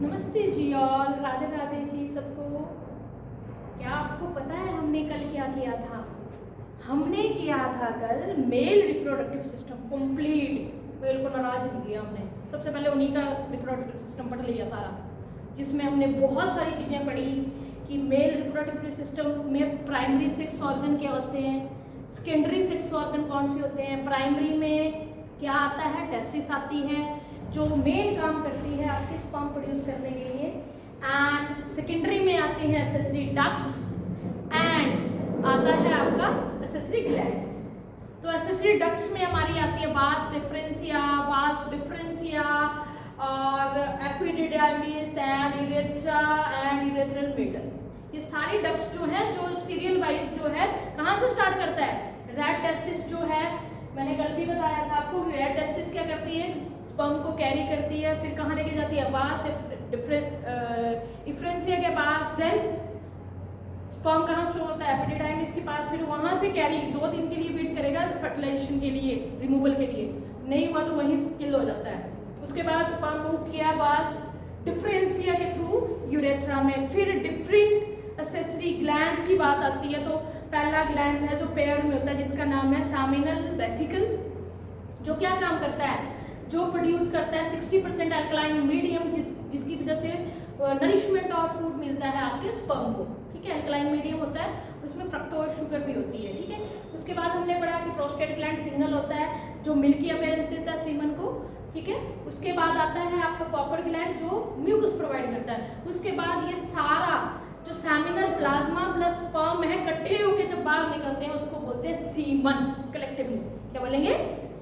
नमस्ते जी ऑल, राधे राधे जी सबको। क्या आपको पता है हमने कल क्या किया था? हमने किया था कल male reproductive system complete. Male को नाराज नहीं किया हमने। सबसे पहले उन्हीं का रिप्रोडक्टिव सिस्टम पढ़ लिया सारा, जिसमें हमने बहुत सारी चीज़ें पढ़ी कि मेल रिप्रोडक्टिव सिस्टम में प्राइमरी सेक्स ऑर्गन क्या होते हैं, सेकेंडरी सेक्स ऑर्गन कौन से होते हैं। प्राइमरी में क्या आता है? टेस्टिस आती है जो मेन काम करती है आपके स्पर्म प्रोड्यूस करने के लिए, एंड सेकेंडरी में आती है एसेसरी डक्ट्स, एंड आता है आपका एसेसरी ग्लैंड्स। तो एसेसरी डक्ट्स में हमारी आती है वास रेफरेंसिया, वास डिफरेंसिया और epididymis and urethra and urethral meatus. ये सारी डक्ट्स जो है, जो सीरियल वाइज जो है, कहाँ से स्टार्ट करता है? रेड टेस्टिस जो है, मैंने कल भी बताया था आपको, रेड टेस्टिस क्या करती है? स्पर्म को कैरी करती है, फिर कहाँ लेके जाती है? वास इफ्रेंसिया के पास। देन स्पर्म कहाँ स्टोर होता है? एपिडिडाइमिस के पास। फिर वहाँ से कैरी 2 दिन के लिए वेट करेगा फर्टिलाइजेशन के लिए, रिमूवल के लिए। नहीं हुआ तो वहीं किल हो जाता है। उसके बाद स्पर्म मूव किया वास डिफरेंसिया के थ्रू यूरेथ्रा में। फिर डिफरेंट एसेसरी ग्लैंड्स की बात आती है। तो पहला ग्लैंड है जो पेयर में होता है, जिसका नाम है सामिनल वेसिकल, जो क्या काम करता है? जो प्रोड्यूस करता है 60% अल्कलाइन मीडियम, जिसकी वजह से नरिशमेंट ऑफ फूड मिलता है आपके स्पर्म को। ठीक है, अल्कलाइन मीडियम होता है, उसमें फ्रक्टोज शुगर भी होती है। ठीक है, उसके बाद हमने पढ़ा कि प्रोस्टेट ग्लैंड सिंगल होता है, जो मिल्की अपीयरेंस देता है सीमन को। ठीक है, उसके बाद आता है आपका कॉपर ग्लैंड, जो म्यूकस प्रोवाइड करता है। उसके बाद ये सारा जो सेमिनल प्लाज्मा प्लस स्पर्म है, इकट्ठे होकर जब बाहर निकलते हैं, उसको बोलते हैं सीमन। कलेक्टिवली क्या बोलेंगे?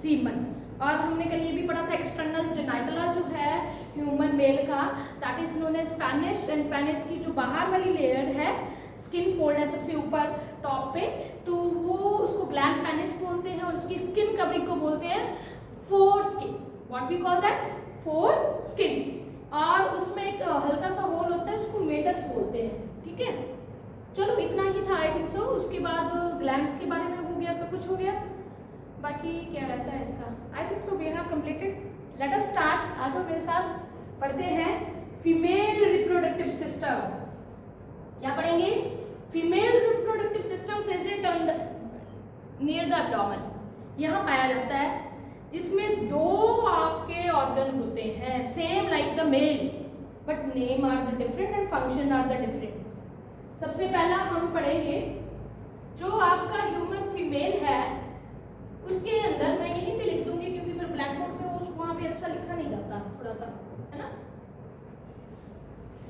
सीमन। और हमने कल ये भी पढ़ा था एक्सटर्नल जेनाइटला जो है ह्यूमन मेल का, that is known as penis. And penis की जो बाहर वाली लेयर है, स्किन फोल्ड है सबसे ऊपर टॉप पे, तो वो उसको ग्लैंड पेनिस बोलते हैं, और उसकी स्किन कवरिंग को बोलते हैं foreskin. What we call that? Foreskin. और उसमें एक हल्का सा होल होता है, उसको मेटस बोलते हैं। ठीक है, चलो इतना ही था आई थिंक सो। उसके बाद ग्लैंड्स के बारे में हो गया, सब कुछ हो गया। बाकी क्या रहता है इसका? I think so we have completed. Let us start. आज मेरे साथ पढ़ते हैं फीमेल रिप्रोडक्टिव सिस्टम। क्या पढ़ेंगे? Female reproductive system present on the near the abdomen, यहाँ पाया जाता है, जिसमें 2 आपके ऑर्गन होते हैं, same like the male, but name are the different and function are the different. सबसे पहला हम पढ़ेंगे जो आपका ह्यूमन फीमेल है, उसके अंदर मैं यहीं पे लिख दूंगी क्योंकि फिर ब्लैक बोर्ड पे वहाँ पे अच्छा लिखा नहीं जाता, थोड़ा सा है ना।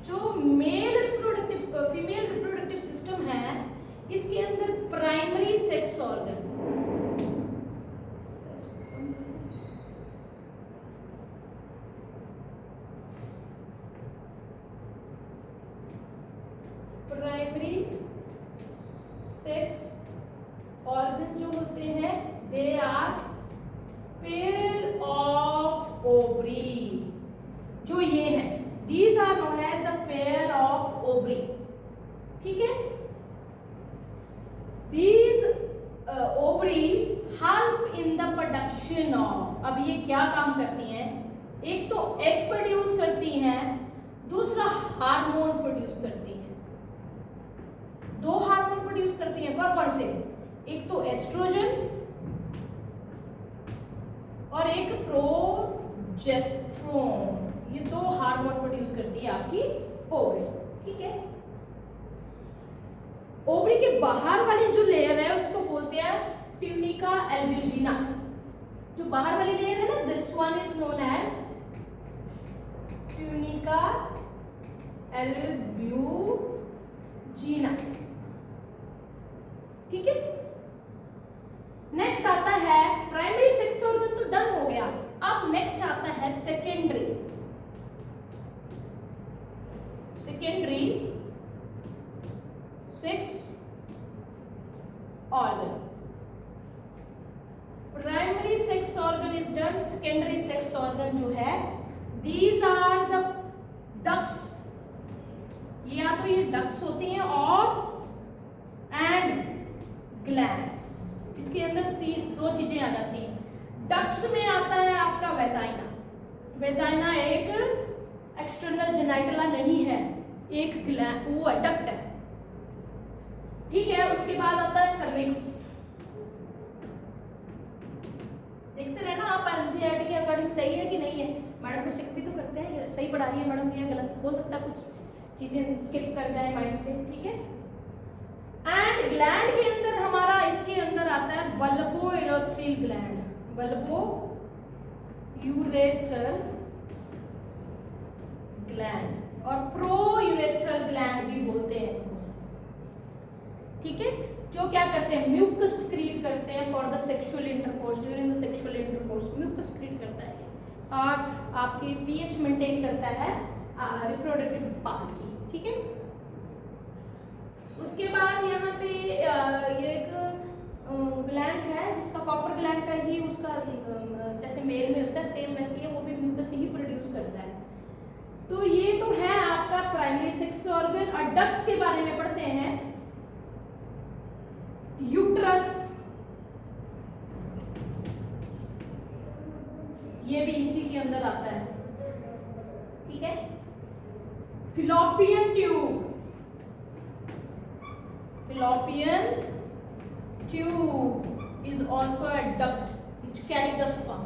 जो male reproductive female reproductive system है, इसके अंदर primary sex organ, primary sex organ जो होते हैं, they are pair of ovary. जो ये है, these are known as the pair of ovary. ठीक है, these ovary help in the production of. अब ये क्या काम करती हैं? एक तो एग प्रोड्यूस करती हैं, दूसरा हार्मोन प्रोड्यूस करती हैं। 2 हार्मोन प्रोड्यूस करती हैं। कौन कौन से? एक तो एस्ट्रोजन और एक प्रोजेस्टेरोन। ये 2 हार्मोन प्रोड्यूस करती है आपकी ओवरी। ठीक है, ओवरी के बाहर वाली जो लेयर है उसको बोलते हैं ट्यूनिका एल्ब्यूजिना। जो बाहर वाली लेयर है ना, this one is known as tunica albuginea. ठीक है, नेक्स्ट आता है प्राइमरी सेक्स ऑर्गन, तो डन हो गया। अब नेक्स्ट आता है secondary sex organ. Primary sex organ is done, secondary sex organ जो है, दीज आर द डक्ट्स। ये या तो ये डक्ट्स होती हैं और एंड ग्लैंड्स। इसके अंदर 2 चीजें आ जाती हैं। डक्ट्स में आता है आपका वेजाइना। वेजाइना एक एक्सटर्नल जेनाइटला नहीं है, एक ग्लैंड वो डक्ट है, ठीक है। उसके बाद आता है सर्विक्स। देखते रहना आप एनसीईआरटी के अकॉर्डिंग सही है कि नहीं है, मैडम को चेक भी तो करते हैं सही पढ़ा रही है मैडम या गलत, हो सकता है कुछ चीजें स्किप कर जाए माइंड से, ठीक है। एंड ग्लैंड के अंदर हमारा इसके अंदर आता है bulbo urethral gland, bulbo urethral gland और प्रो यूरेथ्रल ग्लैंड भी बोलते हैं, ठीक है। जो क्या करते हैं, म्यूकस स्क्रीट करते हैं for the sexual intercourse, during the sexual intercourse mucus secrete करता है और आपकी पीएच मेंटेन करता है रिप्रोडक्टिव पार्ट की, ठीक है। उसके बाद यहाँ पे ये एक ग्लैंड है जिसका कॉपर ग्लैंड का ही उसका जैसे मेल में होता है सेम वैसे ही वो भी म्यूकस ही प्रोड्यूस करता है। तो ये तो है आपका प्राइमरी सेक्स ऑर्गन। और डक्ट्स के बारे में पढ़ते हैं। यूट्रस, ये भी इसी के अंदर आता है, ठीक है। Fallopian tube, fallopian tube is also a duct which carry the sperm.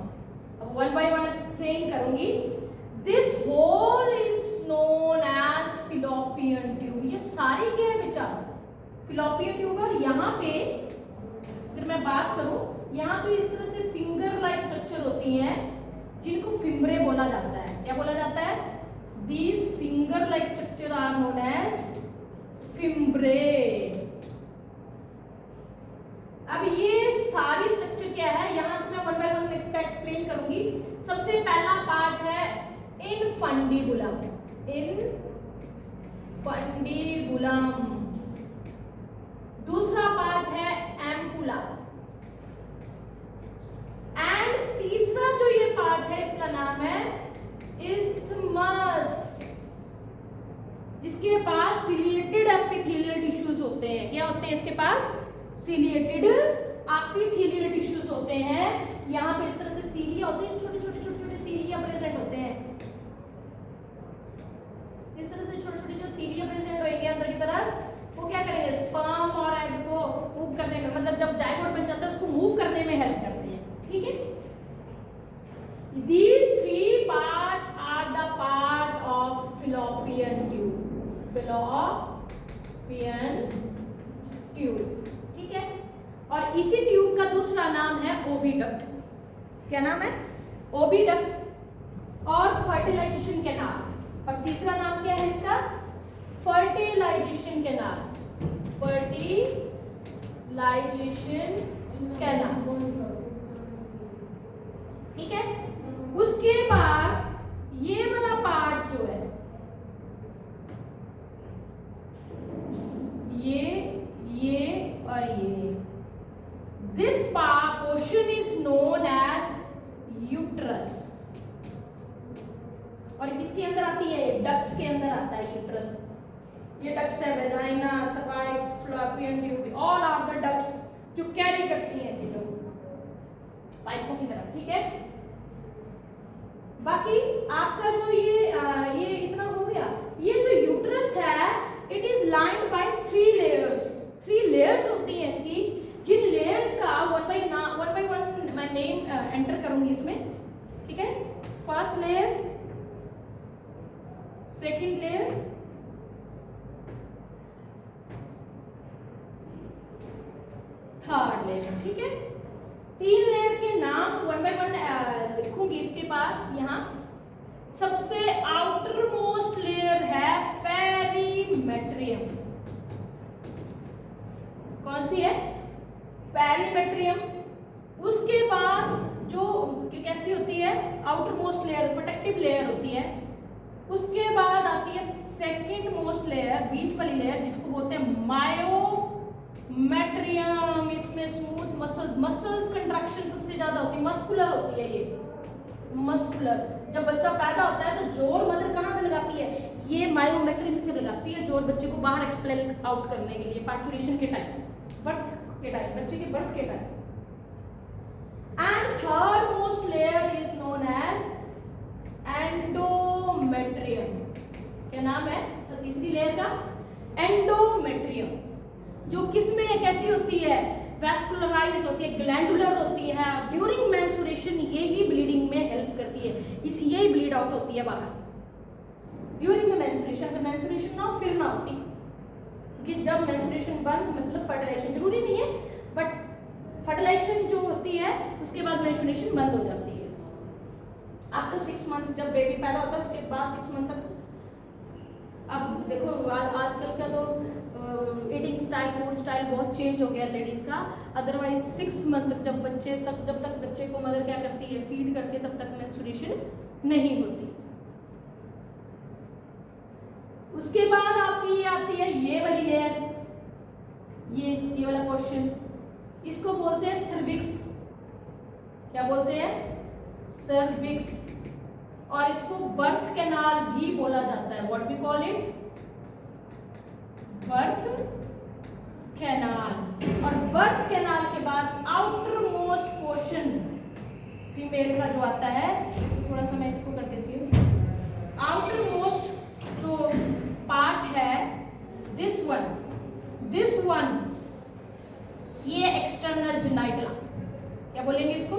अब वन बाय वन एक्सप्लेन करूंगी। This whole is known as fallopian tube. ये सारी क्या है बेचारा फिलोपियन ट्यूब। और यहाँ पे अगर मैं बात करूं, यहाँ पे इस तरह से फिंगर लाइक स्ट्रक्चर होती हैं जिनको फिम्ब्रे बोला जाता है। क्या बोला जाता है? These finger like structure are known as fimbriae. अब ये सारी स्ट्रक्चर क्या है, यहां से मैं वन बाय वन इसका एक्सप्लेन करूंगी। सबसे पहला पार्ट है इनफंडिबुलम, इनफंडिबुलम। दूसरा पार्ट है एम्पुला एंड तीसरा जो ये पार्ट है इसका नाम है इस्थमस, जिसके पास सिलिएटेड एपिथेलियल टिश्यूज होते हैं। क्या होते हैं इसके पास? सिलिएटेड एपिथेलियल टिश्यूज होते हैं। यहाँ पे इस तरह से सीलिया होते हैं, छोटे छोटे छोटे छोटे सीलिया प्रेजेंट होते हैं। इस तरह से छोटे छोटे जो सीलिया प्रेजेंट होंगे अंदर की तरफ, वो क्या करेंगे? स्पर्म और एग को मूव करने में, मतलब जब जाइगोट बन जाता है उसको मूव करने में हेल्प करते हैं, ठीक है। These three part are the part of fallopian tube, fallopian tube, ठीक है। और इसी ट्यूब का दूसरा नाम है ओविडक्ट। क्या नाम है? ओविडक्ट और फर्टिलाइजेशन कैनाल। और तीसरा नाम क्या है इसका? फर्टिलाइजेशन कैनाल, फर्टिलाइजेशन कैनाल, ठीक है। उसके बाद ये वाला पार्ट जो है, ये और ये, this portion is known as uterus. और किसके अंदर आती है? डक्ट्स के अंदर आता है यूट्रस। ये डक्ट्स है vagina, cervix, fallopian tube, all are the ducts जो कैरी करती हैं चीजों पाइपों की तरफ, ठीक है। बाकी आपका जो ये इतना हो गया। ये जो यूट्रस है it is lined by 3 layers. 3 layers होती हैं इसकी, जिन लेयर्स का वन बाय वन मैं नेम एंटर करूंगी इसमें, ठीक है। First layer, second layer, third layer, ठीक है। 3 लेयर के नाम वन बाय वन लिखूंगी इसके पास। यहाँ सबसे आउटर मोस्ट लेयर है पेरीमेट्रियम। कौन सी है? पेरीमेट्रियम। उसके बाद जो कैसी होती है? Outer most layer protective layer होती है। उसके बाद आती है सेकेंड मोस्ट लेयर, बीच वाली लेयर, जिसको बोलते हैं मायोमेट्रियम। इसमें स्मूथ मसल्स कंट्रैक्शन सबसे ज्यादा होती है, मस्कुलर होती है ये, मस्कुलर। जब बच्चा पैदा होता है तो जोर मदर कहाँ से लगाती है? ये मायोमेट्रियम से लगाती है जोर, बच्चे को बाहर एक्सपेल आउट करने के लिए, पार्चुरेशन के टाइम, बर्थ के टाइम, बच्चे के बर्थ के time. And third most layer is known as endometrium. जो किसमें कैसी होती है, वैस्कुलराइज होती है, ग्लैंडुलर होती है। ड्यूरिंग मेंस्ट्रुएशन ये ही ब्लीडिंग में हेल्प करती है, इस यही ब्लीड आउट होती है बाहर ड्यूरिंग द मेंस्ट्रुएशन। तो मेंस्ट्रुएशन ना फिर ना होती, कि जब मेंस्ट्रुएशन बंद मतलब फर्टिलाइजेशन, जरूरी नहीं है बट फर्टिलाइजेशन जो होती है उसके बाद मेंस्ट्रुएशन बंद हो जाती है। अब तो 6 मंथ जब बेबी पैदा होता है उसके बाद 6 मंथ तक, अब देखो आजकल का तो ईटिंग स्टाइल, फूड स्टाइल बहुत चेंज हो गया लेडीज का। अदरवाइज 6 मंथ तक जब तक बच्चे को मदर क्या करती है, फीड करती है, तब तक मेंस्ट्रुएशन नहीं होती। उसके बाद आपकी ये आती है ये वाली लेयर, ये वाला पोर्शन, इसको बोलते हैं सर्विक्स। क्या बोलते हैं? सर्विक्स। और इसको बर्थ कैनाल भी बोला जाता है। What we call it? Birth canal. और बर्थ कैनाल के बाद आउटर मोस्ट पोर्शन फीमेल का जो आता है, थोड़ा सा मैं इसको कर देती हूँ, आउटर मोस्ट जो पार्ट है, दिस वन ये एक्सटर्नल जेनाइटला। क्या बोलेंगे इसको?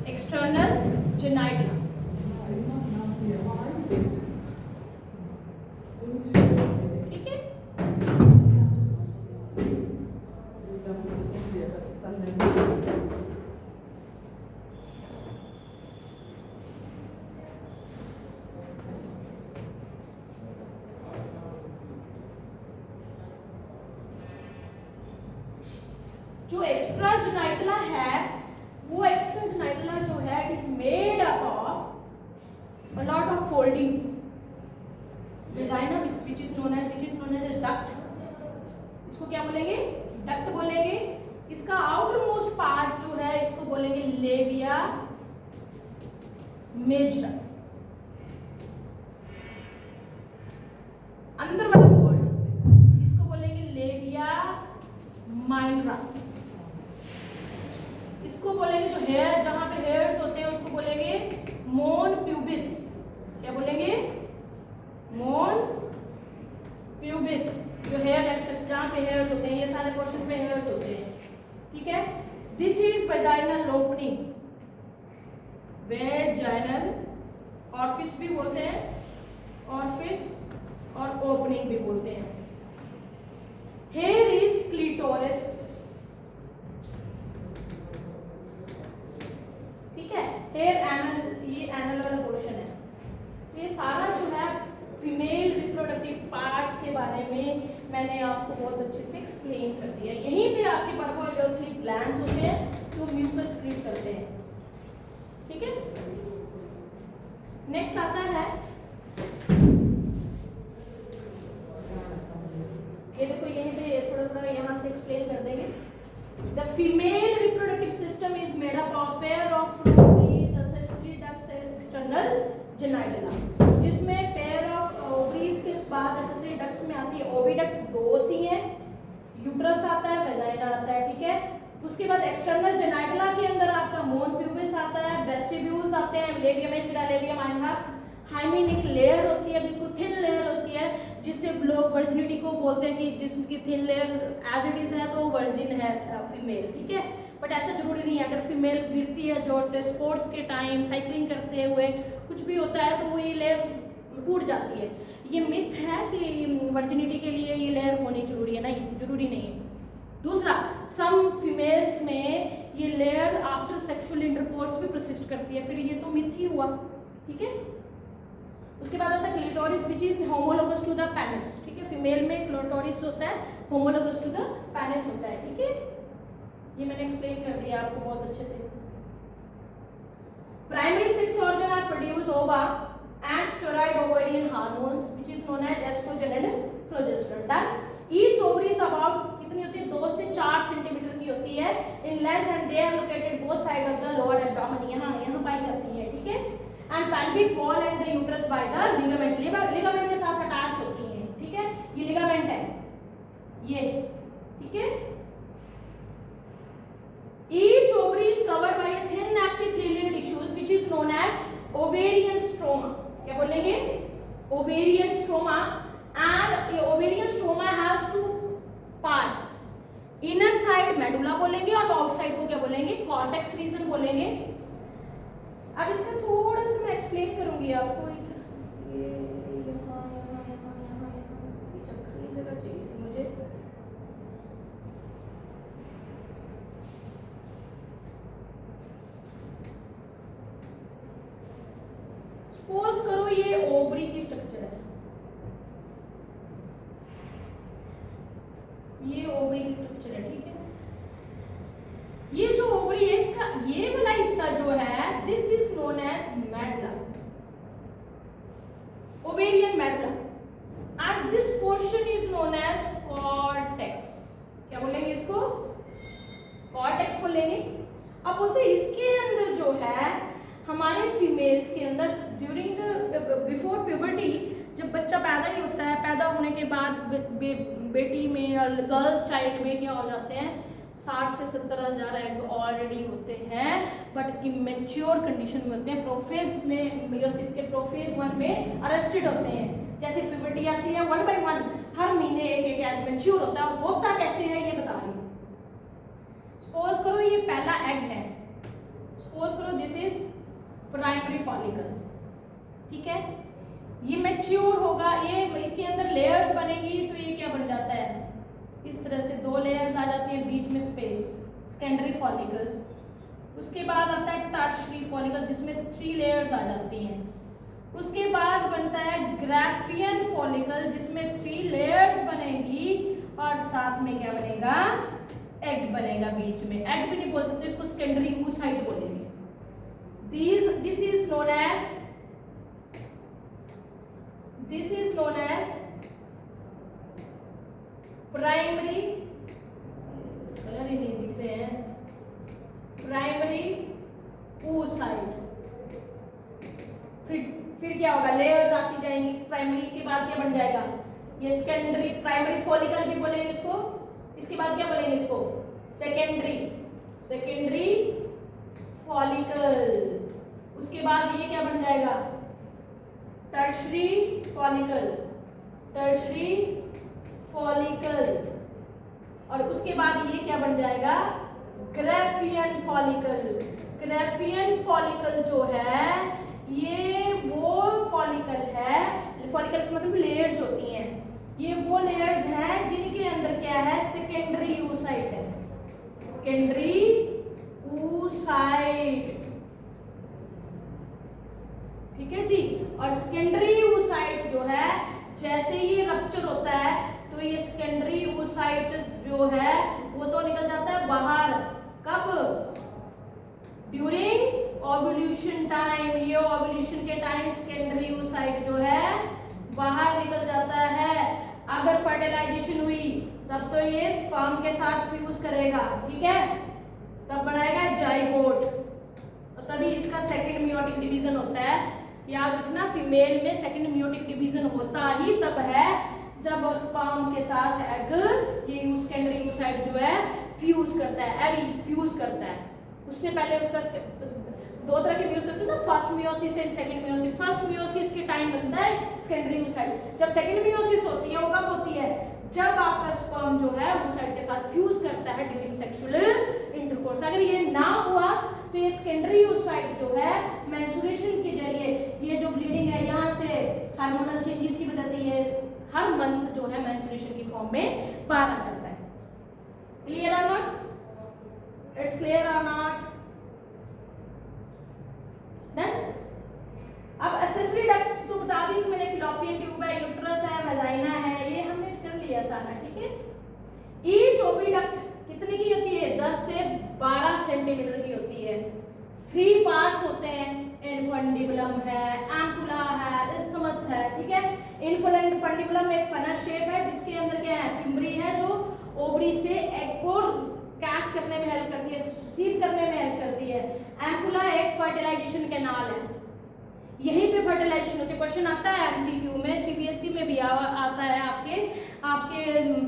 एक्सटर्नल जेनाइटला। ठीक है। जो एक्स्ट्रा जेनाइटला है, वो एक्स्ट्रा जेनाइटला जो है it is made up of a lot of foldings. Vagina which is known as duct, इसको क्या बोलेंगे? डक्ट बोलेंगे। इसका आउटर मोस्ट पार्ट जो है इसको बोलेंगे लेविया मेजरा। अंदर वाला फोल्ड इसको बोलेंगे लेविया माइनरा। इसको बोलेंगे जो हेयर, जहां पे हेयर्स होते हैं उसको बोलेंगे मोन प्यूबिस। क्या बोलेंगे? मोन प्यूबिस। जो हेयर एक्सट्रैक्ट, जहां पे हेयर्स होते हैं, ये सारे पोर्शन पे हेयर्स होते हैं। ठीक है। This is vaginal opening. Vaginal orifice भी बोलते हैं, ऑरिफिस और ओपनिंग भी बोलते हैं। Here is clitoris. ठीक है। हेयर एनल, ये एनल वाला पोर्शन है। ये सारा जो है फीमेल रिप्रोडक्टिव पार्ट्स के बारे में मैंने आपको बहुत अच्छे से एक्सप्लेन कर दिया। यहीं पे आपके पर्पोइडोर्सली ग्लैंड्स होते हैं जो म्यूकस सीक्रेट करते हैं। ठीक है। नेक्स्ट आता है, ये देखो यहीं पे थोड़ा यहाँ से एक्सप्लेन कर देंगे। The female reproductive system is made up of pair of ovaries, accessory ducts and external genitalia. जिसमें पेयर ऑफ ओवरीज के बाद एक्सेसरी डक्ट्स में आती है ओविडक्ट, 2 होती है, यूट्रस आता है, वेजाइना आता है। ठीक है। उसके बाद एक्सटर्नल जेनाइटला के अंदर आपका मोन प्यूबिस आता है, वेस्टिब्यूल्स आते हैं, labia majora, labia minora, hymenic layer होती है, बिल्कुल थिन लेयर होती है, जिससे लोग वर्जिनिटी को बोलते हैं कि जिसकी thin layer as it is है तो वर्जिन है फीमेल। ठीक है। बट ऐसा जरूरी नहीं है। अगर फीमेल गिरती है जोर से, स्पोर्ट्स के टाइम, साइकिलिंग करते हुए कुछ भी होता है, तो वो ये लेयर टूट जाती है। ये मिथ है कि वर्जिनिटी के लिए ये लेयर होनी जरूरी है, नहीं, जरूरी नहीं है। दूसरा, सम फीमेल्स में ये लेयर आफ्टर सेक्सुअल इंटरकोर्स भी परसिस्ट करती है, फिर ये तो मिथ ही हुआ। ठीक है। उसके बाद आता है clitoris which is homologous to the penis. ठीक है। फीमेल में क्लिटोरिस होता है, होमोलोगस टू द पेनिस होता है। ठीक है। ये मैंने एक्सप्लेन कर दिया आपको बहुत अच्छे से। Primary sex organ are produce ova and steroid ovarian hormones which is known as estrogen and progesterone. Done. Each ovary is about कितनी होती है? 2 से 4 सेंटीमीटर की होती है in length and they are located both side of the lower abdomen. यहाँ पाई जाती है। ठीक है। And pelvic wall and the uterus by the ligament. Ligament के साथ अटैच होती हैं। ठीक है। ये लिगामेंट है ये। ठीक है। Each ovary is covered by a thin epithelial tissues which is known as ovarian stroma. क्या बोलेंगे? Ovarian stroma. And ovarian stroma has 2 parts. Inner side medulla बोलेंगे और आउटसाइड को क्या बोलेंगे, कॉर्टेक्स रीजन बोलेंगे। अब इसका थोड़ा सा मैं एक्सप्लेन करूंगी आपको। ये यहाँ यहाँ यहाँ यहाँ यहाँ ये जगह चाहिए थी मुझे। सपोज करो ये ओवरी की स्ट्रक्चर है, ये ओवरी की स्ट्रक्चर है, ठीक है। ये जो ओवरी है इसका ये वाला हिस्सा जो है, this is known as medulla, ovarian medulla, and this portion is known as cortex. क्या बोलेंगे इसको, कॉर्टेक्स बोलेंगे। अब बोलते हैं इसके अंदर जो है हमारे फीमेल्स के अंदर ड्यूरिंग बिफोर प्यूबर्टी, जब बच्चा पैदा ही होता है, पैदा होने के बाद बेटी में और गर्ल चाइल्ड में क्या हो जाते हैं, 60 से 70 हज़ार एग ऑलरेडी होते हैं, बट इमेच्योर कंडीशन में होते हैं। प्रोफेज में, मियोसिस के प्रोफेज 1 में अरेस्टेड होते हैं। जैसे प्यूबर्टी आती है 1 by 1 हर महीने एक एक एग मैच्योर होता है। होता कैसे है ये बता रही हूँ। सपोज करो ये पहला एग है, सपोज करो दिस इज प्राइमरी फॉलिकल, ठीक है। ये मैच्योर होगा, ये इसके अंदर लेयर्स बनेगी, तो ये क्या बन जाता है, इस तरह से 2 लेयर्स आ जाती हैं, बीच में स्पेस, सेकेंडरी फॉलिकल्स। उसके बाद आता है टर्शियरी फॉलिकल जिसमें 3 लेयर्स आ जाती हैं। उसके बाद बनता है ग्राफियन फॉलिकल जिसमें 3 लेयर्स बनेगी और साथ में क्या बनेगा, एग बनेगा बीच में। एग भी नहीं बोल सकते इसको, सेकेंडरी oocyte बोलेंगे। This is known as primary, colour ही नहीं दिखते हैं, प्राइमरी oocyte। फिर क्या होगा, लेयर्स आती जाएंगी। प्राइमरी के बाद क्या बन जाएगा, ये सेकेंडरी, प्राइमरी फॉलिकल भी बोलेंगे इसको। इसके बाद क्या बोलेंगे इसको, सेकेंडरी फॉलिकल। उसके बाद ये क्या बन जाएगा, टर्शियरी फॉलिकल। और उसके बाद ये क्या बन जाएगा, ग्राफियन फॉलिकल जो है ये वो फॉलिकल है, फॉलिकल का मतलब लेयर्स होती हैं, ये वो लेयर्स हैं जिनके अंदर क्या है, सेकेंडरी oocyte है, सेकेंडरी oocyte, ठीक है जी। और सेकेंडरी oocyte जो है जैसे ही रप्चर होता है तो ये सेकेंडरी oocyte जो है वो तो निकल जाता है बाहर। कब, ड्यूरिंग ओव्यूलेशन टाइम। ये ओव्यूलेशन के टाइम सेकेंडरी oocyte जो है बाहर निकल जाता है। अगर फर्टिलाइजेशन हुई तब तो ये स्पर्म के साथ फ्यूज करेगा, ठीक है, तब बनाएगा जाइगोट, तो तभी इसका सेकंड मियोटिक डिवीजन होता है। याद रखना, फीमेल में सेकंड मियोटिक डिवीजन होता ही तब है जब स्पर्म के साथ एग, ये सेकेंडरी oocyte जो है फ्यूज करता है, एग फ्यूज करता है। उससे पहले उसका 2 तरह के मियोसिस होते हैं ना, first meiosis and second meiosis. First meiosis के टाइम बनता है सेकेंडरी oocyte। जब सेकंड मियोसिस होती है वो कब होती है, जब आपका स्पर्म जो है oocyte के साथ फ्यूज करता है ड्यूरिंग सेक्सुअल इंटरकोर्स। अगर ये ना हुआ तो ये सेकेंडरी oocyte जो है मेंस्ट्रुएशन के जरिए, ये जो ब्लीडिंग है यहाँ से हार्मोनल चेंजेस की वजह से ये हर मंथ जो है मेंस्ट्रुएशन की फॉर्म में बाहर आ जाता है। क्लियर और नॉट, इट्स क्लियर और नॉट डन। अब एक्सेसरी डक्ट्स तो बता दी थी मैंने, फिलोपियन ट्यूब है, यूट्रस है, वेजाइना है, ये हमने कर लिया सारा, ठीक है। ईच ओविडक्ट कितने की होती है, 10 से 12 सेंटीमीटर की होती है। 3 पार्ट्स होते हैं, इनफंडिबुलम है, एम्पुला है, इस्थमस है, ठीक है। इनफंडिबुलम एक फनल शेप है जिसके अंदर क्या है, फिम्बरी है जो ओवरी से एग को कैच करने में हेल्प करती है, रिसीव करने में हेल्प करती है। एम्पुला एक फर्टिलाइजेशन कैनाल है, यहीं पे फर्टिलाइजेशन होती है। क्वेश्चन आता है एमसीक्यू में, सीबीएसई में भी आता है, आपके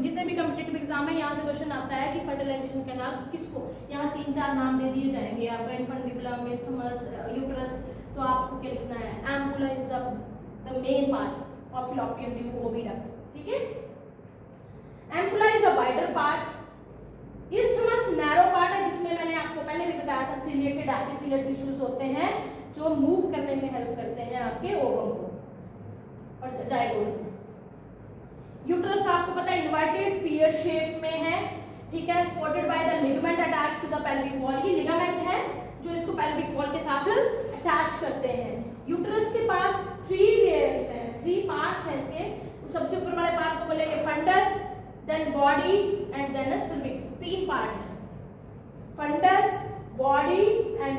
जितने भी कॉम्पिटिटिव एग्जाम है यहाँ से क्वेश्चन आता है कि फर्टिलाइजेशन कैनाल किसको, यहाँ 3-4 नाम दे दिए जाएंगे आपका, इनफंडिबुलम, इस्थमस, यूट्रस। तो आपको क्या लिखना है, ampulla is the main part of fallopian tube oviduct, ठीक है। Ampulla is a wider part isthmus narrow part है जिसमें मैंने आपको पहले भी बताया था सिलिएटेड एपिथेलियल टिश्यूज होते हैं जो मूव करने में हेल्प करते हैं आपके ओवम को और जाइगोट। यूट्रस आपको पता है इन्वर्टेड पियर शेप में है, ठीक है, supported by the ligament attach to the pelvic wall. ये लिगामेंट है जो इसको पेल्विक वॉल के साथ अटैच करते हैं। यूट्रस के पास 3 लेयर्स हैं, 3 पार्ट्स हैं इसके। सबसे ऊपर वाले पार्ट को बोलेंगे fundus, then body and then cervix. 3 part हैं, fundus, body and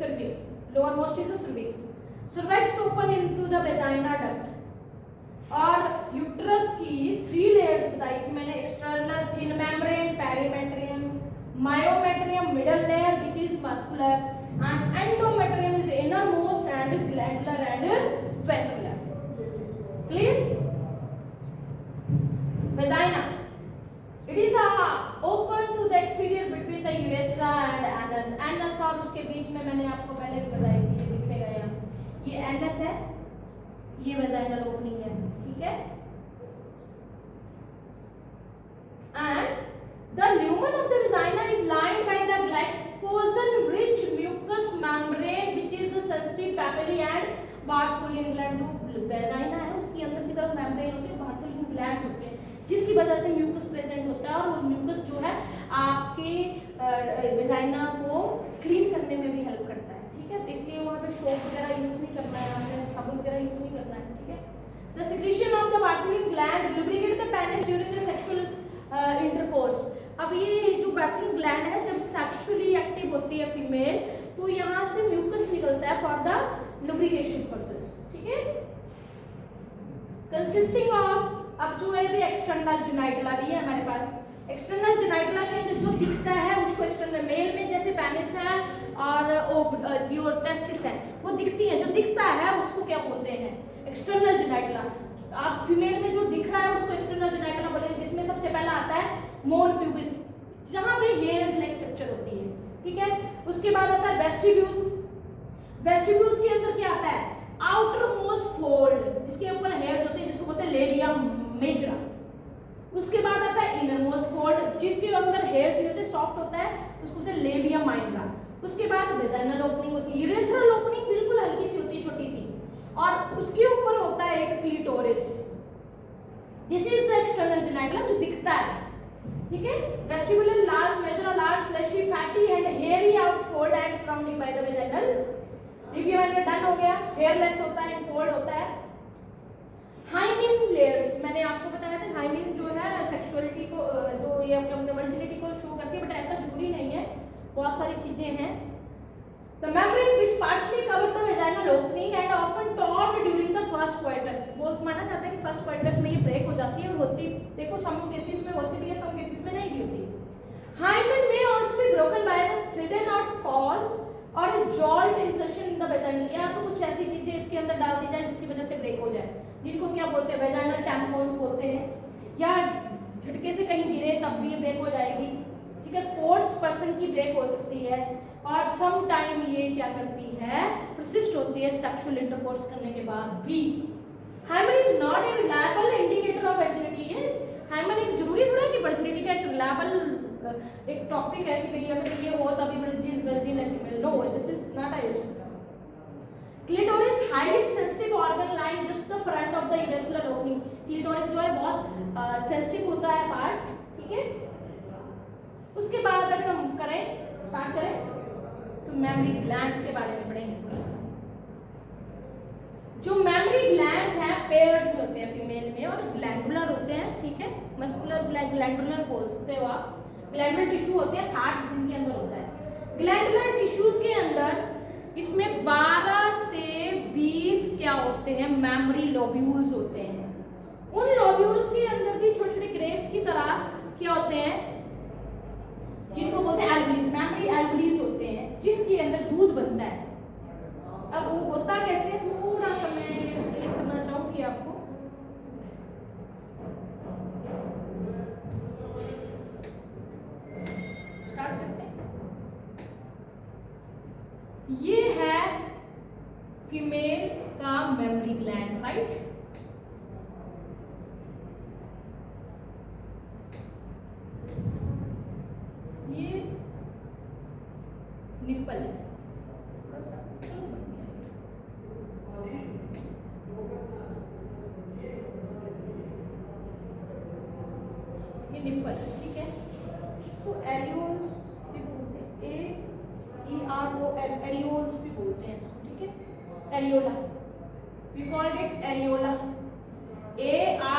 cervix. Lower most is the cervix. Cervix open into the vagina duct. और यूट्रस की 3 लेयर्स बताई थी मैंने, external thin membrane, perimetrium, myometrium middle layer which is muscular, and endometrium is innermost and glandular and vascular. Clear? Vagina. It is open to the exterior between the urethra and anus. Anus और उसके बीच में मैंने आपको पहले भी बताई थी, ये दिखेगा यहाँ, ये anus है, ये vaginal opening है, ठीक है? And the lumen of the vagina is lined by the glycogen-rich mucous membrane, which is the sensitive papillae and Bartholin gland. जो वेजाइना है उसके अंदर की तरफ मेम्ब्रेन होती है, बार्थोलिन ग्लैंड्स होते हैं, जिसकी वजह से म्यूकस प्रेजेंट होता है और वो म्यूकस जो है आपके वेजाइना को क्लीन करने में भी हेल्प करता है, ठीक है? तो इसलिए वहाँ पे सोप वगैरह यूज नहीं करना है, आपने साबुन वगैरह यूज नहीं करना है, ठीक है? The secretion of the Bartholin gland lubricate the penis during the sexual intercourse. अब ये जो Bartholin gland है जब सेक्सुअली एक्टिव होती है फीमेल तो यहाँ से म्यूकस निकलता है फॉर द लुब्रिकेशन प्रोसेस, ठीक है? कंसिस्टिंग ऑफ, अब जो है भी एक्सटर्नल जेनाइटला भी है हमारे पास। एक्सटर्नल जेनाइटला के अंदर जो दिखता है उसको एक्सटर्नल, मेल में जैसे पेनिस है और जो टेस्टिस है वो दिखती है, जो दिखता है उसको क्या बोलते हैं? एक्सटर्नल जेनाइटला। आप फीमेल में जो दिख रहा है उसको एक्सटर्नल जेनाइटला बोलेंगे, जिसमें सबसे पहला आता है मोर प्यूबिस, जहां पे हेयर्स लाइक स्ट्रक्चर होती है, ठीक है? उसके बाद आता है वेस्टिब्यूल्स। वेस्टिब्यूल्स के अंदर क्या आता है? आउटर मोस्ट फोल्ड, जिसके ऊपर हेयर्स होते हैं, जिसको बोलते हैं लेबिया मेजरा। उसके बाद आता है इनर मोस्ट फोल्ड, जिसके अंदर हेयर्स नहीं होते, सॉफ्ट होता है, उसको बोलते हैं लेबिया माइनरा। उसके बाद वेजाइनल ओपनिंग होती है, यूरेथ्रल ओपनिंग बिल्कुल हल्की सी होती है, छोटी सी, और उसके ऊपर होता है एक clitoris. This is the external genitalia जो दिखता है, ठीक है? Vestibular large majora large fleshy fatty and hairy outfold and surrounding by the vaginal labia. Done हो गया। हेयरलेस होता है, इनफोल्ड होता है। हाइमिन लेयर्स, मैंने आपको बताया था हाइमिन जो है सेक्सुअलिटी को, जो ये अपने वर्जिनिटी को शो करती है, बट ऐसा जरूरी नहीं है, बहुत सारी चीजें हैं। The membrane which partially cover the vaginal opening and often torn during the first coitus. बहुत माना जाता है कि फर्स्ट coitus में ये ब्रेक हो जाती है और होती, देखो सम केसेस में होती भी है, सम केसेस में नहीं भी होती। Hymen may also be broken by the sudden or fall or a jolt insertion in the vagina. या तो कुछ ऐसी चीजें इसके अंदर डाल दी जाए जिसकी वजह से ब्रेक हो जाए, जिनको क्या बोलते हैं? वेजाइनल टैम्पोन्स बोलते हैं, या झटके से कहीं गिरे तब भी ये ब्रेक हो जाएगी, ठीक है? स्पोर्ट्स पर्सन की ब्रेक हो सकती है, और सम टाइम ये क्या करती है? प्रसिस्ट होती है सेक्सुअल इंटरकोर्स करने के बाद भी। Hymen is not a reliable indicator of virginity. Yes, hymen एक जरूरी थोड़ा है कि वर्जिनिटी का एक रिलायबल एक टॉपिक है कि भाई अगर ये हो तभी वर्जिन है female. No, this is not a issue. Clitoris highly sensitive organ line just the front of the urethral opening. Clitoris जो है बहुत सेंसिटिव होता है पार्ट, ठीक है? उसके बाद अगर हम स्टार्ट करें तो मेमरी ग्लैंड्स के बारे में पढ़ेंगे थोड़ा सा। जो मेमरी ग्लैंड्स हैं पेयर्स में होते हैं फीमेल में और ग्लैंडुलर होते हैं, ठीक है? मस्कुलर ग्लैंडुलर बोलते हो आप। ग्लैंडुलर टिश्यू होते हैं, फैट जिनके अंदर होता है। ग्लैंडुलर टिश्यूज के अंदर इसमें 12 से 20 क्या होते हैं? मेमरी लोब्यूल्स होते हैं। उन लोब्यूल्स के अंदर भी छोटे छोटे ग्रेप्स की तरह क्या होते हैं? जिनको बोलते हैं एल्बुलीज, मेमरी एल्बुलीज होते हैं, जिनके अंदर दूध बनता है। अब वो होता कैसे? थोड़ा सा मैं एक्सप्लेन करना चाहूंगी आपको। स्टार्ट करते हैं। ये है फीमेल का मेमरी ग्लैंड, राइट? ये निप्पल, ठीक है। इसको एरियोल्स भी बोलते हैं, AEROL, एरियोल्स भी बोलते हैं इसको, ठीक है। Areola, we called it areola, AREOLA,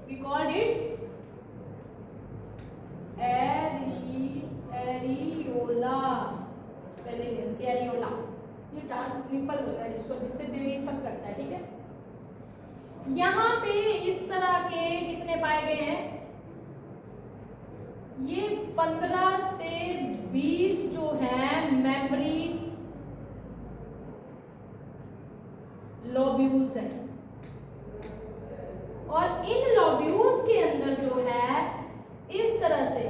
we called it areola, spelling है इसकी एरियोला। ये डार्क निप्पल होता है जिसको, जिससे बेबी सब करता है, ठीक है। यहाँ पे इस तरह के कितने पाए गए हैं, ये 15 से 20 जो है मेमोरी लोब्यूल्स हैं, और इन लोब्यूल्स के अंदर जो है इस तरह से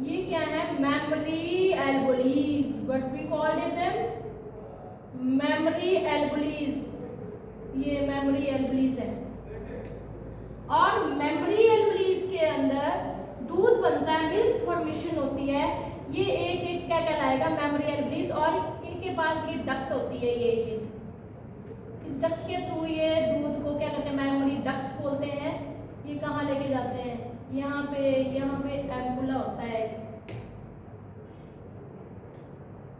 ये क्या है, मेमोरी एल्बुलीज, what we called them memory एल्बुलीज, ये मेमोरी एल्बुलीज है। और मेमोरी एल्बुलीज के अंदर दूध बनता है, मिल्क फॉर्मेशन होती है, ये एक एक क्या कहलाएगा, मेमोरी एल्बुलीज। और इनके पास ये डक्ट होती है, ये इस डक्ट के थ्रू ये दूध को क्या कहते हैं, मेमोरी डक्ट्स बोलते हैं। ये कहाँ लेके जाते हैं, यहाँ पे एम्पुला होता है,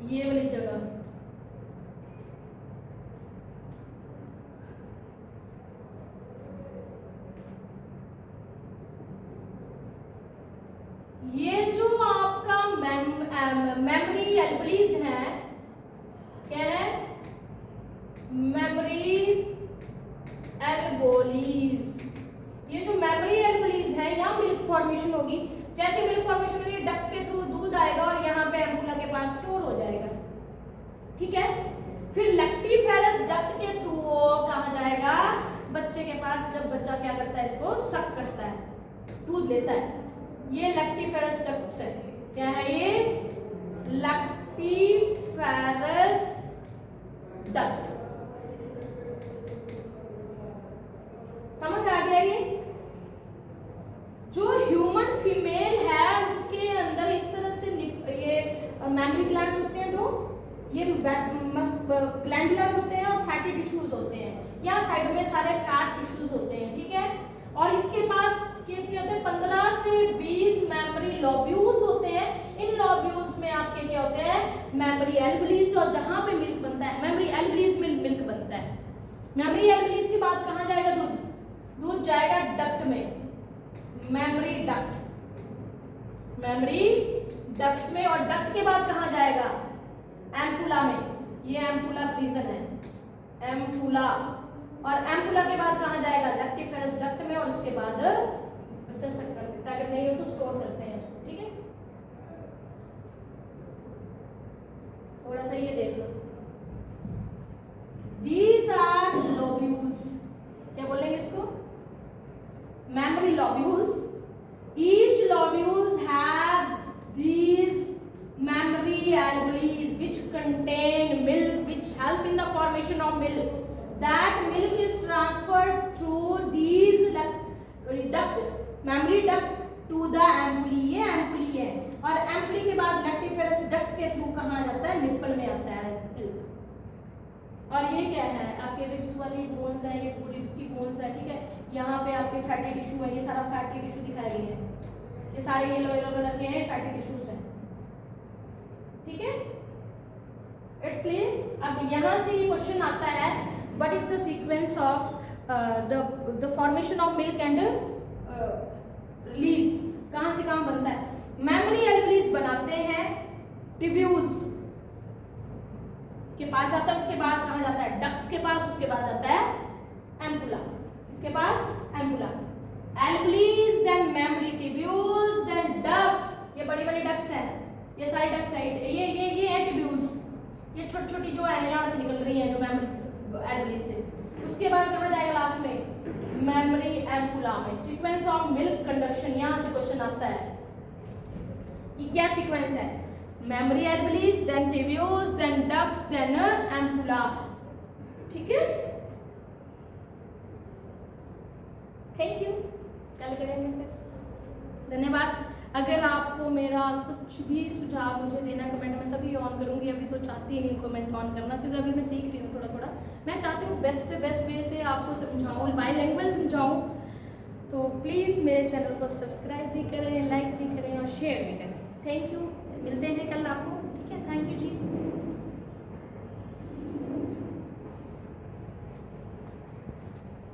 ये वाली जगह। ये जो आपका मेमोरी एल्बुलीज है, क्या है, मेमोरीज एल्बुलीज। ये जो मेमोरी एल्बुलीज है, यहाँ मिल्क फॉर्मेशन होगी, जैसे मिल्क फॉर्मेशन होगी डक्ट के थ्रू दूध आएगा और यहाँ पे एम्पुला के पास स्टोर हो जाएगा, ठीक है। फिर लैक्टिफेरस डक्ट के थ्रू वो कहाँ जाएगा, बच्चे के पास, जब बच्चा क्या करता है, इसको सक करता है, दूध लेता है, ये लैक्टिफेरस डक्ट है। क्या है ये, लैक्टिफेरस डक्ट। समझ आ गया ये। जो ह्यूमन फीमेल है उसके अंदर इस तरह से ये मैमरी ग्लैंड्स होते हैं, दो, ये ग्लैंडुलर होते हैं और फैटी टिश्यूज होते हैं, यहाँ साइड में सारे फैट टिश्यूज होते हैं, ठीक है। और इसके पास कितने होते हैं, 15 से 20 मेमोरी लोब्यूल्स होते हैं। इन लोब्यूल्स में आपके क्या होते हैं, मेमोरी एल्बुलीज, और जहाँ पे मिल्क बनता है, मेमोरी एल्बुलीज में मिल्क बनता है। मेमोरी एल्बुलीज के बाद कहाँ जाएगा दूध, दूध जाएगा डक्ट में, मेमोरी डक्ट, मेमोरी डक्ट्स में, और डक्ट के बाद कहाँ जाएगा, एम्पुला में, ये एम्पुला रीजन है, एम्पुला। और एम्पुला के बाद कहाँ जाएगा, लैक्टिफेरस डक्ट में, और उसके बाद बच्चा सक कर देता है, अगर नहीं हो तो स्टोर करते हैं इसको, ठीक है। थोड़ा सा ये देख लो, दीज आर लोब्यूल्स, क्या बोलेंगे इसको, memory lobules. Each lobules have these memory albules which contain milk, which help in the formation of milk. That milk is transferred through these duct, memory duct to the ampullae. ये ampullae है, और ampullae के बाद lactiferous duct के through कहाँ जाता है, nipple में आता है milk। और ये क्या है, आपके रिब्स वाली बोन्स है, ये रिब्स की बोन्स है, ठीक है। यहाँ पे आपके फैटी टिश्यू है, ये सारा फैटी टिश्यू दिखाए गए हैं, ये सारे येलो येलो कलर के हैं, फैटी टिश्यूज हैं, ठीक है। It's clear. अब यहाँ से ये क्वेश्चन आता है, what is the sequence of the formation of milk and release, कहाँ से कहाँ बनता है। मेमोरी एल्बुलीज बनाते हैं टिब्यूल्स के पास जाता है, उसके बाद कहाँ जाता है, डक्ट्स के पास, उसके बाद आता है एम्पुला, इसके पास एम्पुला, एल्बुलीज, then mammary tubules, then ducts, ये बड़ी बड़ी डक्ट्स हैं, ये सारी डक्ट्स हैं, ये है टिब्यूल्स, ये छोटी छोटी जो है यहाँ से निकल रही हैं, जो मेमोरी एल्बुलीज से। उसके बाद कहाँ जाएगा लास्ट में, मेमोरी एम्पुला में। सीक्वेंस ऑफ मिल्क कंडक्शन, यहाँ से क्वेश्चन आता है कि क्या सीक्वेंस है, मेमोरी एल्बुलीज, then tubules, then duct, then ampulla, ठीक है। थैंक यू, कल करेंगे फिर। धन्यवाद। अगर आपको मेरा कुछ भी सुझाव मुझे देना कमेंट में, तभी ऑन करूंगी, अभी अभी तो चाहती नहीं हूँ कमेंट ऑन करना, क्योंकि अभी मैं सीख रही हूँ थोड़ा थोड़ा। मैं चाहती हूँ बेस्ट से बेस्ट वे से आपको समझाऊँ, बाई लैंग्वेज समझाऊँ। तो प्लीज़ मेरे चैनल को सब्सक्राइब भी करें, लाइक भी करें और शेयर भी करें। थैंक यू, मिलते हैं कल